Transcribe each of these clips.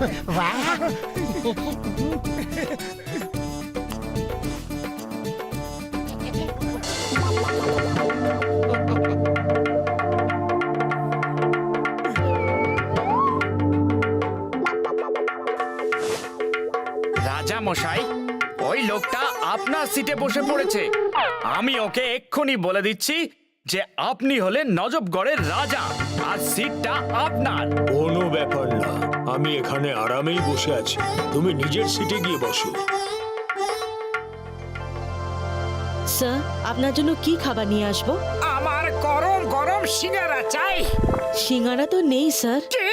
রাজা মশাই, ওই লোকটা আপনার সিটে বসে পড়েছে। আমি ওকে এক্ষুনি বলে দিচ্ছি যে আপনি হলেন নজবগড়ের রাজা আর সিটটা আপনার। কোনো ব্যাপার না, আমি এখানে আরামেই বসে আছি। তুমি নিজের সিটে গিয়ে বসো। স্যার, আপনার জন্য কি খাবার নিয়ে আসবো? আমার গরম গরম সিঙ্গারা চাই। সিঙ্গারা তো নেই স্যার। কি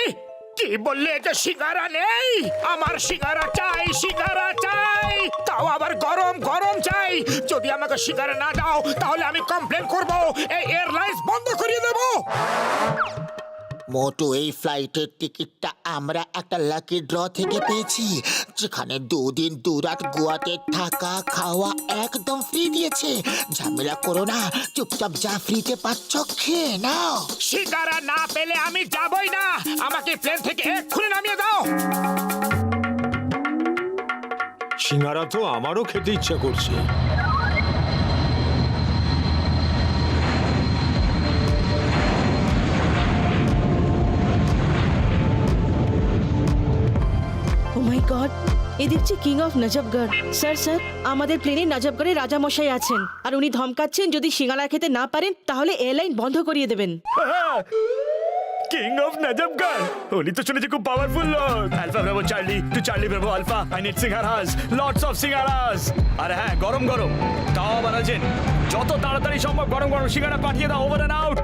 কি বললে? এটা সিঙ্গারা নেই? আমার সিঙ্গারা চাই, সিঙ্গারা চাই, তাও আবার গরম গরম চাই। যদি আমাকে সিঙ্গারা না দাও তাহলে আমি কমপ্লেন করব, এই এয়ারলাইন্স বন্ধ করিয়ে দেব। মোটু, এই ফ্লাইটের টিকিটটা আমরা একটা লাকি ড্র থেকে পেয়েছি, যেখানে 2 দিন 2 রাত গোয়াতে থাকা খাওয়া একদম ফ্রি দিয়েছে। ঝামেলা করো না, চুপচাপ যা ফ্রিতে পাচ্ছ খেয়ে নাও। সিঙ্গারা না পেলে আমি যাবই না। আমাকে প্লেন থেকে এক্ষুনি নামিয়ে দাও। সিঙ্গারা তো আমারও খেতে ইচ্ছা করছে। ও মাই গড, এ দেখছি কিং অফ নজবগড়। স্যার স্যার, আমাদের প্লেনে নজবগড়ে রাজা মশাই আছেন আর উনি ধমকাচ্ছেন যদি সিঙ্গারা খেতে না পারেন তাহলে এয়ারলাইন বন্ধ করিয়ে দেবেন। কিং অফ নজবগড়, উনি তো শুনেছি খুব পাওয়ারফুল লোক। Alpha bravo Charlie two Charlie bravo alpha, I need singaras, lots of singaras. আর হ্যাঁ, গরম গরম, তাও আবার আছেন। যত তাড়াতাড়ি সম্ভব গরম গরম সিঙ্গারা পাঠিয়ে দাও, over and out.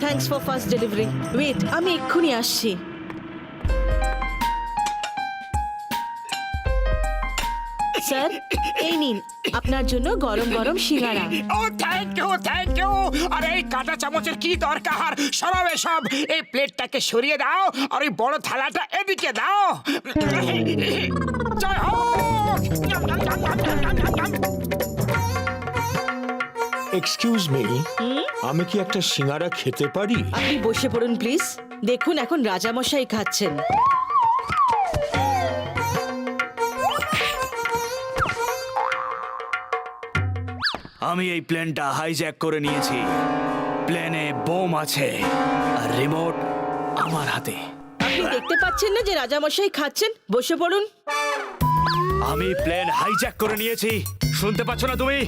Thanks for first delivery. Wait, আমি এক্ষুনি আসছি। স্যার, এই নিন আপনার জন্য গরম গরম সিঙ্গারা। ও থ্যাংক ইউ, থ্যাংক ইউ। আরে এই কাঁটা চামচের কি দরকার? সরাবে সব। এই প্লেটটাকে সরিয়ে দাও আর ওই বড় থালাটা এদিকে দাও। জয় হোক। এক্সকিউজ মি, আমি কি একটা সিঙ্গারা খেতে পারি? আপনি বসে পড়ুন প্লিজ। দেখুন, এখন রাজামশাই খাচ্ছেন। আমি এই প্লেনটা হাইজ্যাক করে নিয়েছি। প্লেনে বোম আছে আর রিমোট আমার হাতে। আপনি দেখতে পাচ্ছেন না যে রাজামশাই খাচ্ছেন? বসে পড়ুন। আমি প্লেন হাইজ্যাক করে নিয়েছি, শুনতে পাচ্ছ না তুমি?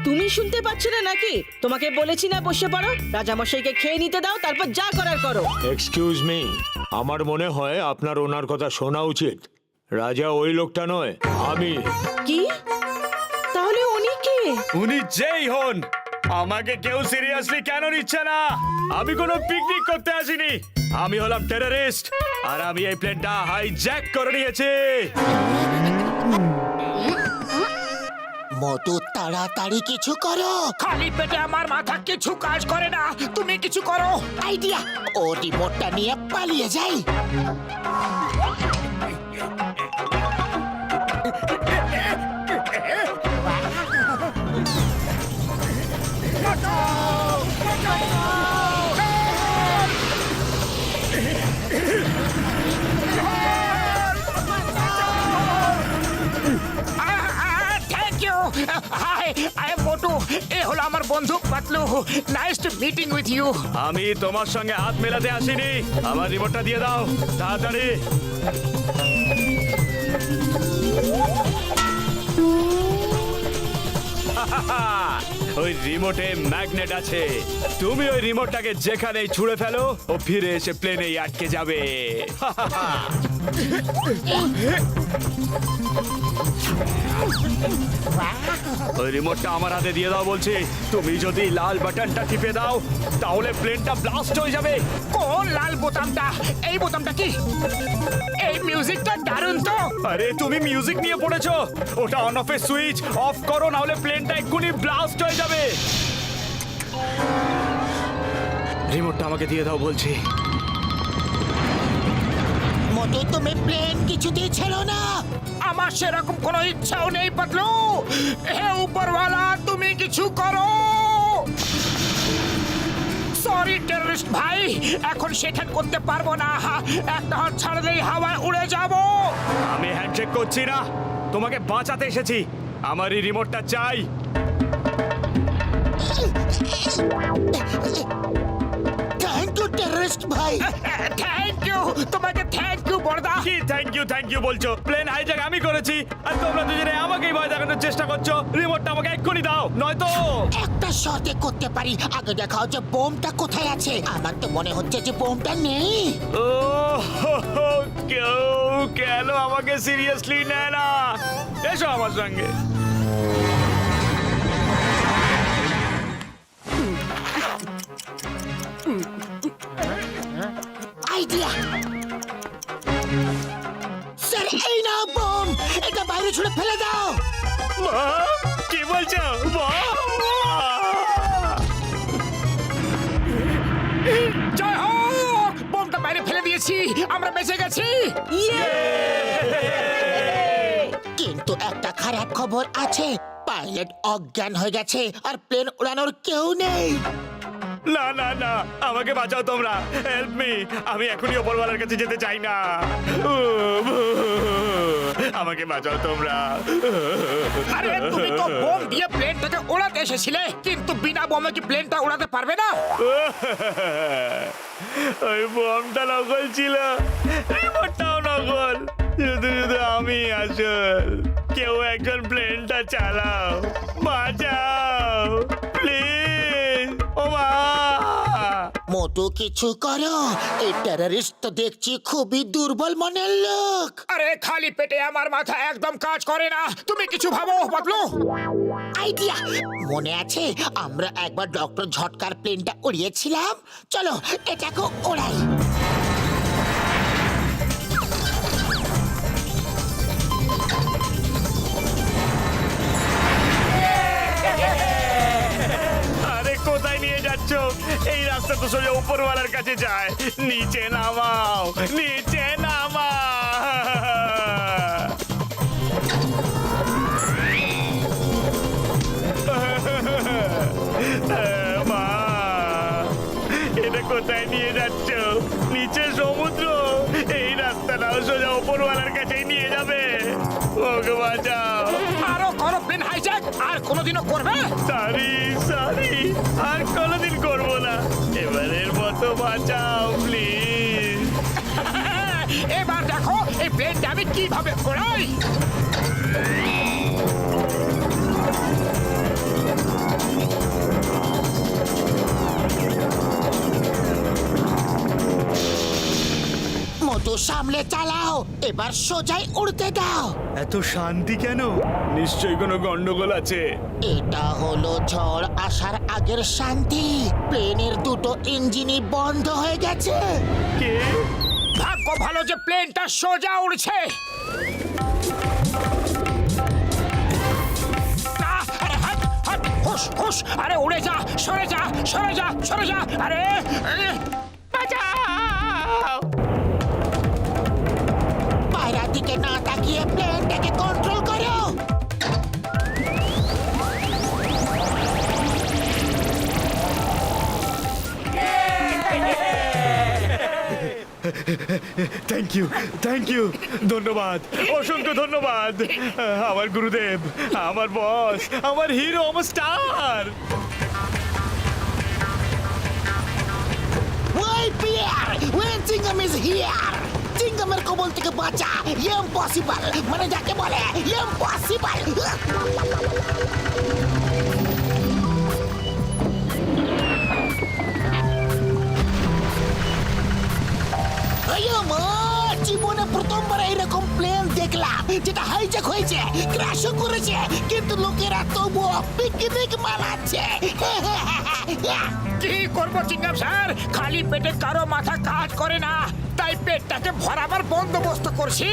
তুমি শুনতে পাচ্ছ না নাকি? তোমাকে বলেছি না বসে পড়ো। রাজামশাইকে খেয়ে নিতে দাও, তারপর যা করার করো। এক্সকিউজ মি, আমার মনে হয় আপনার ওনার কথা শোনা উচিত। রাজা ওই লোকটা নয়, আমি। কি? তাহলে উনি কে? উনি যেই হন, আমাকে কেউ সিরিয়াসলি কেন নিচ্ছে না? আমি কোনো পিকনিক করতে আসিনি, আমি হলাম টেররিস্ট আর আমি এই প্লেনটা হাইজ্যাক করে নিয়েছি। মোটু, তাড়াতাড়ি কিছু করো। খালি পেটে আমার মাথা কিছু কাজ করে না। তুমি কিছু করো। আইডিয়া, ও রিমোটটা নিয়ে পালিয়ে যাই। Thank you. Hi, I am Motu. এ হলো আমার বন্ধু Patlu. Nice to meeting with you. আমি তোমার সঙ্গে হাত মেলাতে আসিনি, আমার রিমোটটা দিয়ে দাও তাড়াতাড়ি। ওই রিমোটে ম্যাগনেট আছে, তুমি ওই রিমোটটাকে যেখানেই ছুঁড়ে ফেলো ও ফিরে এসে প্লেনেই আটকে যাবে। ওই রিমোটটা আমার হাতে দিয়ে দাও বলছি। তুমি যদি লাল বাটনটা টিপে দাও তাহলে প্লেনটা ব্লাস্ট হয়ে যাবে। কোন লাল বোতামটা? এই বোতামটা কি? এই মিউজিকটা দারুণ তো। আরে তুমি মিউজিক নিয়ে পড়েছো, ওটা অন অফ এর সুইচ অফ করো, না হলে প্লেনটা এক্ষুনি ব্লাস্ট হয়ে যাবে। রিমোটটা আমাকে দিয়ে দাও বলছি। মোটু তুমি প্লেন কিছুতেই ছেড়ো না। আমার সেরকম কোনো ইচ্ছাও নেই পাতলু। হে উপরওয়ালা, তুমি কিছু করো। সরি টেররিস্ট ভাই, এখন সেখান করতে পারবো না। একটা হাত ছাড়লেই হাওয়ায় উড়ে যাব। আমি হ্যান্ডশেক করছি না, তোমাকে বাঁচাতে এসেছি। আমার এই রিমোটটা চাই। থ্যাংক ইউ টেররিস্ট ভাই। থ্যাংক ইউ, তোমাকে থ্যাংক ইউ বড়দা। কি থ্যাংক ইউ বলছো? প্লেন হাইজ্যাক আমি করেছি, আর তোমরা দুজনে আমাকেই ভয় দেখানোর চেষ্টা করছো। রিমোটটা আমাকে এক্ষুনি দাও, নয়তো একটা শর্তে করতে পারি। আগে দেখাও যে বোমটা কোথায় আছে। আমার তো মনে হচ্ছে যে বোমটা নেই। ও কেউ কেন আমাকে সিরিয়াসলি নেয় না? এসো আমার সঙ্গে। আইডিয়া স্যার, এই নাও বোম। এটা বাইরে ছুড়ে ফেলে দাও। মা, কি বলছো? জয় হোক, বোমটা বাইরে ফেলে দিয়েছি, আমরা বেঁচে গেছি। কিন্তু একটা খারাপ খবর আছে। পাইলট অজ্ঞান হয়ে গেছে আর প্লেন উড়ানোর কেউ নেই। না না না, আমাকে বাঁচাও তোমরা, হেল্প মি। আমি এখনই ওপরওয়ালার কাছে যেতে চাই না। আমাকে বাঁচাও তোমরা। আরে তুমি তো বোম দিয়ে প্লেনটাকে উড়াতে এসেছিলে, কিন্তু বিনা বোমে কি প্লেনটা উড়াতে পারবে না? ওই বোমটা নকল ছিল, রিমোটটাও নকল, শুধু শুধু আমি আসল। কেউ একজন প্লেনটা চালাও, বাঁচাও প্লিজ। ও মা! মোটু কিছু করো। এই টেররিস্ট তো দেখছি খুবই দুর্বল মনের লোক। আরে খালি পেটে আমার মাথা একদম কাজ করে না। তুমি কিছু ভাবো পাতলু। আইডিয়া মনে আছে, আমরা একবার ডক্টর ঝটকার প্লেনটা উড়িয়েছিলাম। চলো এটাকে ওড়াই। আরে কোথায় নিয়ে যাচ্ছ? এই রাস্তা তো সোজা উপরওয়ালার কাছে যায়। নিচে নামাও, নিচে মা, এটা কোথায় নিয়ে যাচ্ছ? নিচে সমুদ্র, এই রাস্তাটাও সোজা উপরওয়ালার কাছেই নিয়ে যাবে। ওকে বাঁচাও। আরো করো প্লেন হাইজ্যাক, আর কোনোদিনও করবে? সরি সরি, আর কোনোদিন করবো না। এবারের মতো বাঁচাও প্লিজ। এবার দেখো এই প্লেনটা আমি কিভাবে ওড়াই। মোটু সামলে চালাও, এবার সোজাই উড়তে দাও। এত শান্তি কেন? নিশ্চয়ই কোনো গন্ডগোল আছে। এটা হলো ঝড় আসার আগের শান্তি। প্লেনের দুটো ইঞ্জিনই বন্ধ হয়ে গেছে। কে? ভাগ্য ভালো যে প্লেনটা সোজা উড়ছে। আরে হাট হাট, হুশ হুশ, আরে উড়ে যা, সরে যা সরে যা সরে যা। আরে বাঁচাও। পায়রার দিকে না তাকিয়ে প্লেনটাকে কন্ট্রোল করো। থ্যাংক ইউ, ধন্যবাদ, অসংখ্য ধন্যবাদ। আমার গুরুদেব, আমার বস, আমার হিরো, আমার স্টার। ওই পিয়ার, when Chingam is here, চিঙ্গামের কবল থেকে বাঁচা। ইম্পসিবল, মানে যাকে বলে ইম্পসিবল। জীবনে প্রথমবার এরকম প্লেন দেখলাম যেটা হাইজ্যাক হয়েছে, ক্র্যাশও করেছে, কিন্তু লোকেরা তবুও পিকনিক মানাচ্ছে। কি করবো চিঙ্গাম স্যার, খালি পেটে কারো মাথা কাজ করে না, তাই পেটটাকে ভরাবার বন্দোবস্ত করছি।